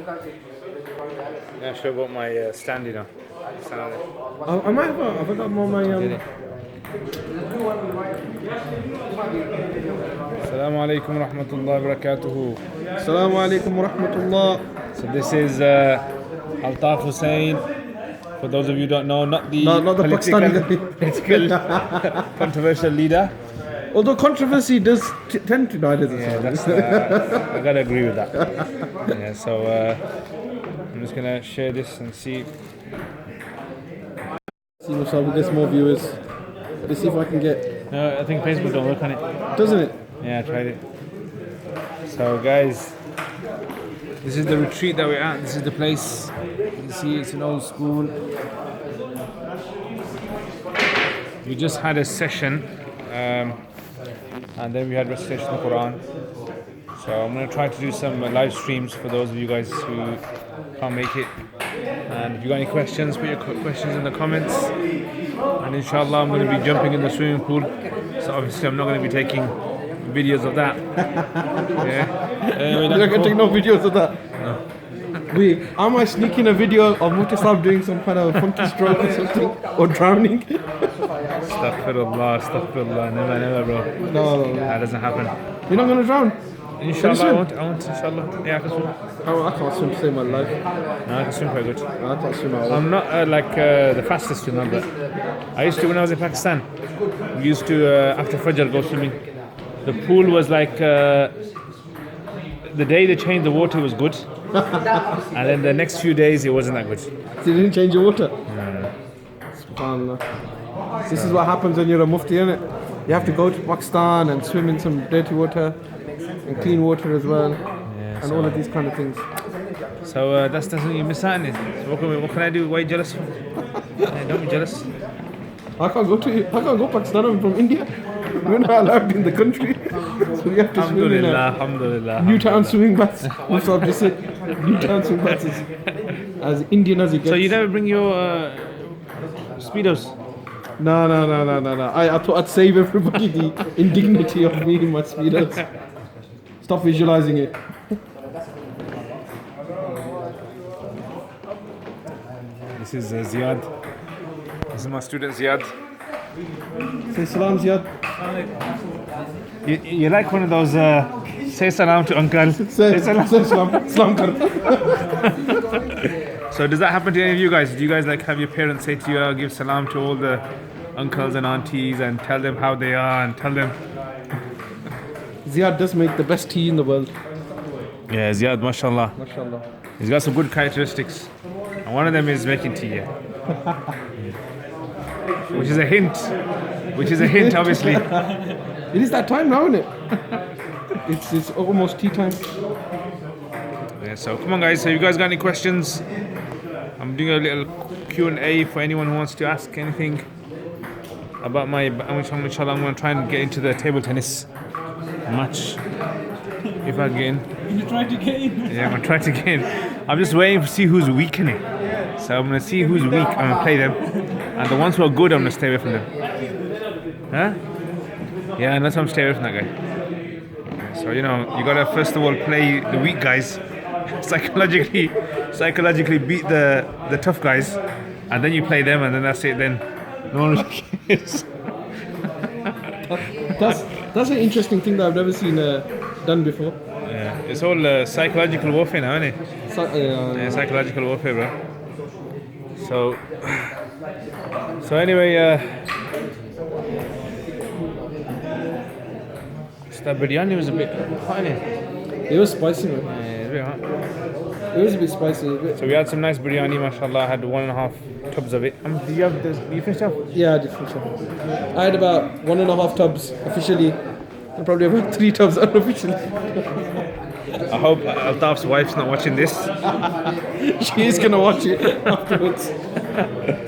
Yeah, sure about my stand, you know. I might have got more my Assalamu alaikum wa rahmatullahi wa barakatuhu. Assalamu alaikum wa rahmatullah. So this is Altaf Hussain. For those of you who don't know, not the political controversial leader. Although controversy does tend to die, doesn't Yeah, it? that's, I gotta agree with that. Yeah, so I'm just gonna share this and see. See if we get more viewers. Let's see if I can get. No, I think Facebook don't work on it. Doesn't it? Yeah, I tried it. So guys, this is the retreat that we're at. This is the place. You can see it's an old school. We just had a session, and then we had recitation of the Quran. So I'm going to try to do some live streams for those of you guys who can't make it. And if you got any questions, put your questions in the comments. And inshallah, I'm going to be jumping in the swimming pool. So obviously, I'm not going to be taking videos of that. Yeah. You're not going to take no videos of that? No. I might sneak in a video of Muhtasab doing some kind of funky stroke or something, or drowning. Astaghfirullah, never, bro. No. That doesn't happen. You're not going to drown? Inshallah, I won't, inshallah. Yeah, I can swim. I can't swim to save my life. No, I can swim quite good. No, I can't swim at all. I'm not the fastest swimmer, but I used to, when I was in Pakistan, we used to, after Fajr, go swimming. The pool was like, the day they changed the water was good. And then the next few days, it wasn't that good. So you didn't change your water? No. SubhanAllah. This is what happens when you're a mufti, innit? You have to go to Pakistan and swim in some dirty water and clean water as well, and all of these kind of things. So that's something you miss out on it. So what can I do? Why are you jealous? Yeah, don't be jealous. I can't go Pakistan. I'm from India. We're not allowed in the country, so we have to swim in Alhamdulillah. Newtown swimming baths. Musab just said Newtown swimming baths is as Indian as it gets. So you never bring your speedos? No. I thought I'd save everybody the indignity of me in my speedos. Stop visualizing it. This is Ziad. This is my student Ziad. Say salam, Ziad. You're like one of those say salam to uncle. Say salam. Salam kar. So does that happen to any of you guys? Do you guys like have your parents say to you, give salam to all the uncles and aunties and tell them how they are and tell them? Ziad does make the best tea in the world. Yeah, Ziad, mashallah. MashaAllah. He's got some good characteristics. And one of them is making tea, yeah. Which is a hint, obviously. It is that time now, isn't it? It's almost tea time. Yeah, so come on guys, so you guys got any questions? I'm doing a little Q&A for anyone who wants to ask anything about my, inshallah I'm going to try and get into the table tennis match. If I get in. You're trying to get in? Yeah, I'm going to try to get in. I'm just waiting to see who's weak in it. So I'm going to see who's weak, I'm going to play them. And the ones who are good, I'm going to stay away from them. Huh? Yeah, and that's why I'm staying away from that guy. So, you know, you got to first of all play the weak guys. Psychologically beat the tough guys. And then you play them and then that's it then. No one really cares. That's an interesting thing that I've never seen done before. Yeah, it's all psychological warfare now, isn't it? Yeah, psychological warfare, bro. So anyway, that biryani was a bit hot, innit? It was spicy, man. Yeah, it's a bit hot. It was a bit spicy. So we had some nice biryani, mashallah. I had 1.5 tubs of it. Do you finished off? Yeah, I did finish up. I had about 1.5 tubs officially, and probably about 3 tubs unofficially. I hope Altaf's wife's not watching this. She is gonna watch it afterwards.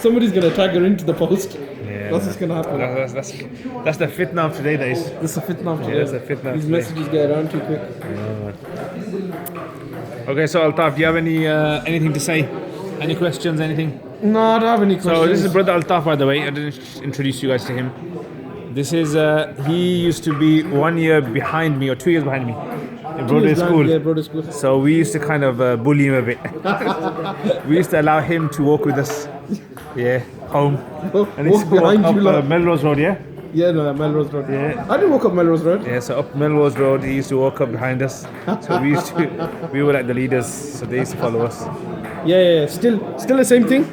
Somebody's gonna tag her into the post. Yeah, that's what's gonna happen. That's the fitna of today, guys. That's the fitna of today. Yeah, that's the fitna of These today. messages get around too quick. Okay, so Altaf, do you have anything to say? Any questions, anything? No, I don't have any questions. So this is Brother Altaf, by the way. I didn't introduce you guys to him. This is, he used to be 1 year behind me or 2 years behind me. in Broadway School. Yeah, Broadway School. So we used to kind of bully him a bit. We used to allow him to walk with us. Yeah, home. And he used to Walk behind walk you, up like. Melrose Road, yeah? Yeah, no, Melrose Road. Yeah. I didn't walk up Melrose Road. Yeah, so up Melrose Road, he used to walk up behind us. So we were like the leaders, so they used to follow us. Yeah. Still the same thing.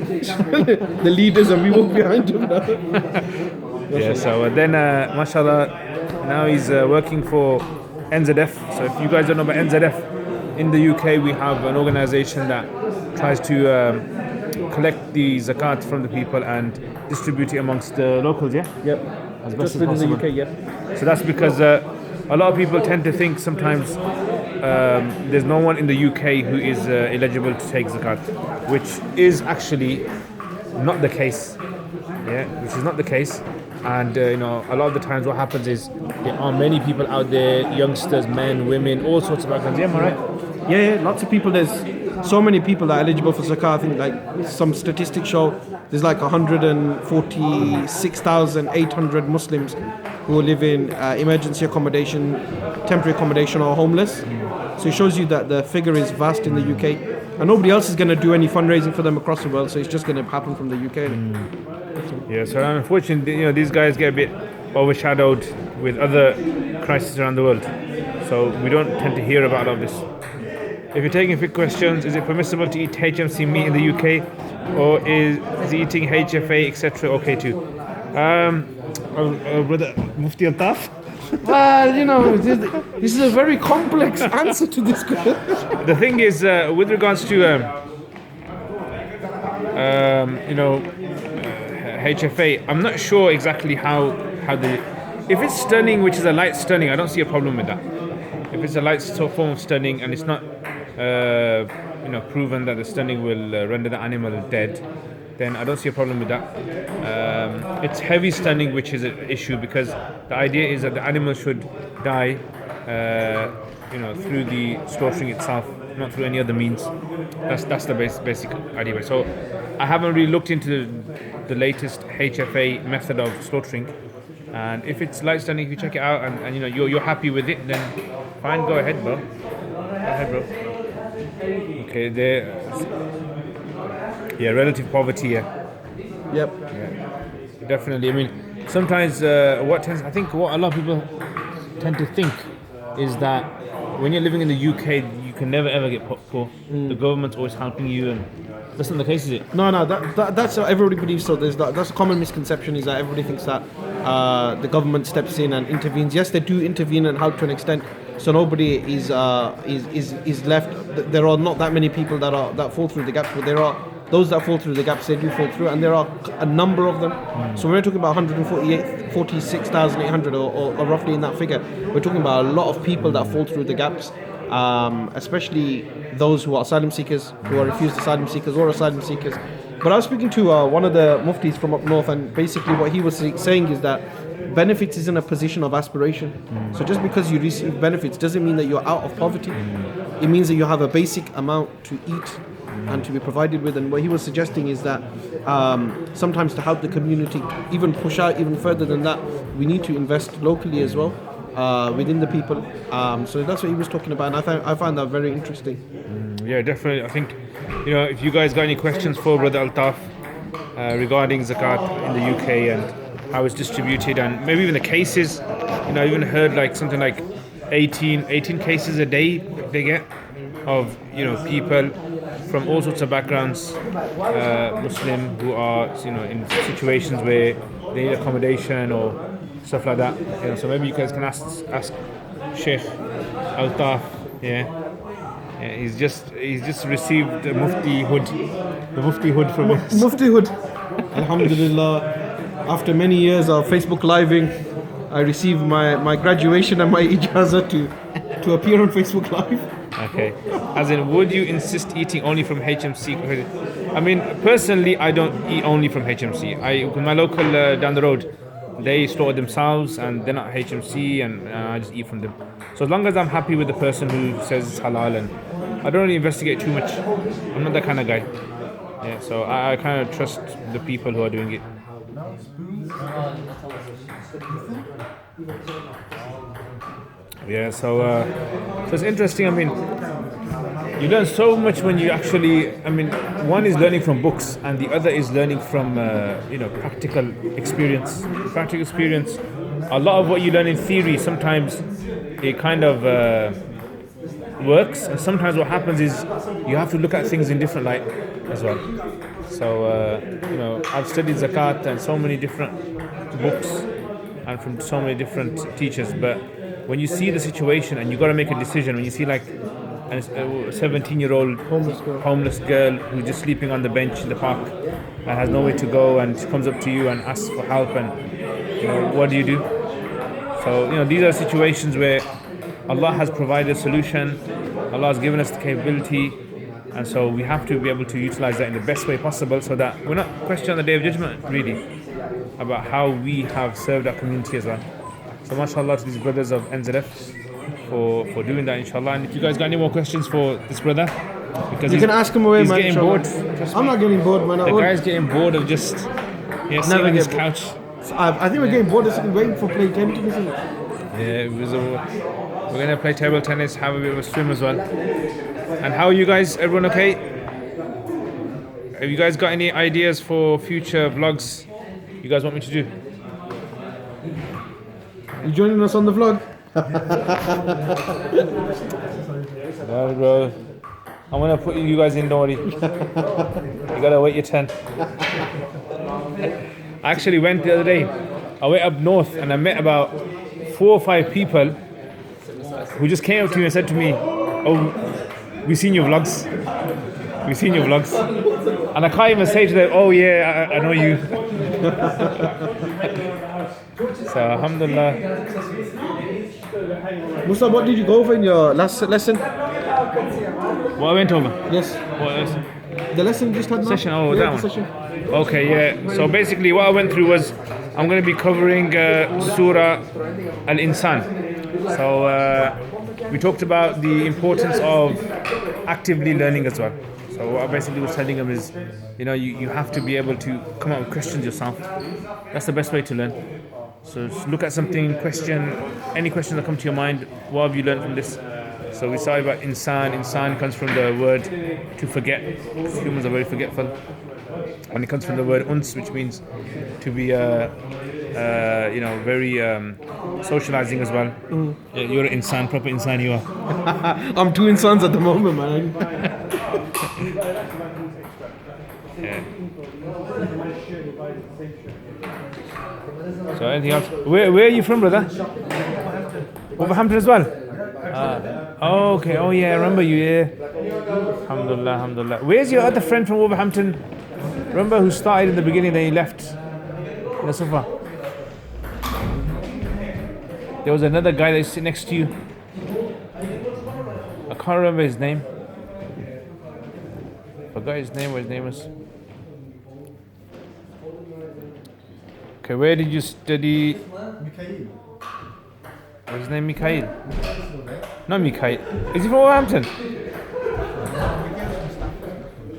The leaders and we walk behind them now. Yeah, so then, mashallah, now he's working for NZF. So if you guys don't know about NZF, in the UK we have an organization that tries to collect the zakat from the people and distribute it amongst the locals, yeah? Yep. As best Just as within the possible. UK, yeah. So that's because a lot of people tend to think sometimes there's no one in the UK who is eligible to take zakat, which is actually not the case. Yeah, which is not the case. And a lot of the times what happens is there are many people out there, youngsters, men, women, all sorts of backgrounds. Yeah, am I right? Yeah, lots of people. There's so many people that are eligible for zakah. I think like some statistics show there's like 146,800 Muslims who live in emergency accommodation, temporary accommodation, or homeless. So it shows you that the figure is vast in the UK, and nobody else is going to do any fundraising for them across the world. So it's just going to happen from the UK. Yeah. So unfortunately, these guys get a bit overshadowed with other crises around the world. So we don't tend to hear about all of this. If you're taking quick questions, is it permissible to eat HMC meat in the UK, or is eating HFA etc. okay too? Brother Mufti Altaf. Well, this is a very complex answer to this question. The thing is, with regards to HFA, I'm not sure exactly how if it's stunning, which is a light stunning, I don't see a problem with that. If it's a light form of stunning and it's not proven that the stunning will render the animal dead, then I don't see a problem with that. It's heavy stunning which is an issue, because the idea is that the animal should die through the slaughtering itself, not through any other means. That's the basic idea. So I haven't really looked into the latest HFA method of slaughtering, and if it's light stunning, if you check it out and you're happy with it, then fine, go ahead, bro. Okay, there. Yeah, relative poverty. Yeah. Yep. Yeah, definitely. I mean, sometimes I think what a lot of people tend to think is that when you're living in the UK, you can never ever get poor. The government's always helping you, and that's not the case, is it? No, that's how everybody believes. So that's a common misconception, is that everybody thinks that the government steps in and intervenes. Yes, they do intervene and help to an extent. So nobody is left. There are not that many people that fall through the gaps, but there are those that fall through the gaps. They do fall through, and there are a number of them. So when we're talking about 146,800 or roughly in that figure, we're talking about a lot of people that fall through the gaps. Especially those who are asylum seekers, who are refused asylum seekers or asylum seekers. But I was speaking to one of the muftis from up north, and basically what he was saying is that benefits is in a position of aspiration. So just because you receive benefits doesn't mean that you're out of poverty. It means that you have a basic amount to eat and to be provided with. And what he was suggesting is that sometimes to help the community even push out even further than that, we need to invest locally as well. Within the people, so that's what he was talking about, and I find that very interesting. Yeah, definitely. I think if you guys got any questions for Brother Altaf regarding zakat in the UK and how it's distributed, and maybe even the cases, I even heard like something like 18 cases a day they get of people from all sorts of backgrounds, Muslim, who are in situations where they need accommodation or stuff like that. So maybe you guys can ask Sheikh Altaf. Yeah, he's just received the Mufti hood from us. Mufti hood. Alhamdulillah. After many years of Facebook living, I received my graduation and my ijazah to appear on Facebook Live. Okay. As in, would you insist eating only from HMC? I mean, personally, I don't eat only from HMC. My local down the road, they slaughter themselves and they're not HMC, and I just eat from them. So as long as I'm happy with the person who says it's halal, and I don't really investigate too much. I'm not that kind of guy. Yeah, so I kind of trust the people who are doing it. Yeah, so it's interesting. I mean, you learn so much when you actually. I mean, one is learning from books, and the other is learning from practical experience. Practical experience. A lot of what you learn in theory sometimes it kind of works, and sometimes what happens is you have to look at things in different light as well. So I've studied zakat and so many different books and from so many different teachers, but when you see the situation and you got to make a decision, when you see like a 17-year-old homeless girl who's just sleeping on the bench in the park and has nowhere to go, and she comes up to you and asks for help, and what do you do? So these are situations where Allah has provided a solution, Allah has given us the capability, and so we have to be able to utilize that in the best way possible, so that we're not questioned on the Day of Judgment really about how we have served our community as well. So mashallah to these brothers of NZF for doing that, inshallah. And if you guys got any more questions for this brother, because You can ask him away, he's man. getting inshallah. bored. Trust I'm me. not getting bored, man. The guy's getting bored of just sitting on get his bored. couch. I think we're getting bored of sitting waiting for play tennis. Yeah, we're gonna play table tennis, have a bit of a swim as well. And how are you guys? Everyone okay? Have you guys got any ideas for future vlogs you guys want me to do? You joining us on the vlog? No, bro. I'm gonna put you guys in, don't worry. You gotta wait your turn. I actually went the other day. I went up north and I met about 4 or 5 people who just came up to me and said to me, "Oh, we've seen your vlogs. We've seen your vlogs." And I can't even say to them, "Oh yeah, I know you." So alhamdulillah. Musa, what did you go over in your last lesson? What I went over? Yes. What else? The lesson you just had now? Session, oh, yeah, that the one. Session. Okay, yeah. So basically, what I went through was I'm going to be covering Surah Al-Insan. So we talked about the importance of actively learning as well. So what I basically was telling them is, you have to be able to come up with questions yourself. That's the best way to learn. So just look at something, question any questions that come to your mind. What have you learned from this? So we started about insan. Insan comes from the word to forget. Humans are very forgetful. And it comes from the word uns, which means to be, very socializing as well. Yeah, you're an insan, proper insan you are. I'm 2 insans at the moment, man. Yeah. So anything else? Where are you from, brother? Wolverhampton as well? Oh, okay. Oh yeah, I remember you, yeah. Alhamdulillah, alhamdulillah. Where's your other friend from Wolverhampton? Remember who started in the beginning, then he left? In the sofa. There was another guy that sitting next to you. I can't remember his name. Forgot his name, what his name was. Okay, where did you study? What's his name? Mikhail? Not Mikhail. Is he from Wolverhampton?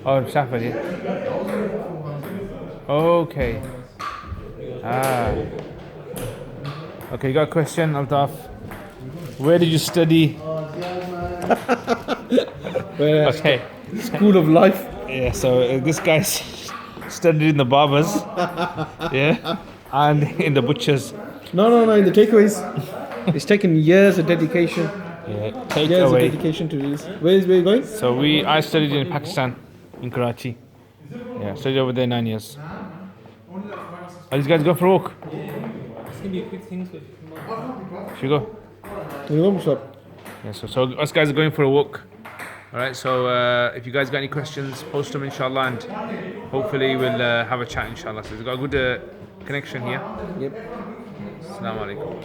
Oh, Shafford, yeah. Okay. Okay, you got a question, Altaf? Where did you study? Okay. School of life. Yeah, so this guy studied in the barbers, yeah, and in the butchers. No, in the takeaways. It's taken years of dedication. Yeah, take Years away. of dedication to this. Where you going? So I studied in Pakistan, in Karachi. Yeah, studied over there 9 years. Are these guys go for a walk? It's gonna be a quick thing, so if you come on. Should we go? You know what's up? Yeah, so us guys are going for a walk. Alright, so if you guys got any questions, post them inshallah, and hopefully we'll have a chat inshallah. So we've got a good connection here. Yep. Assalamu alaikum.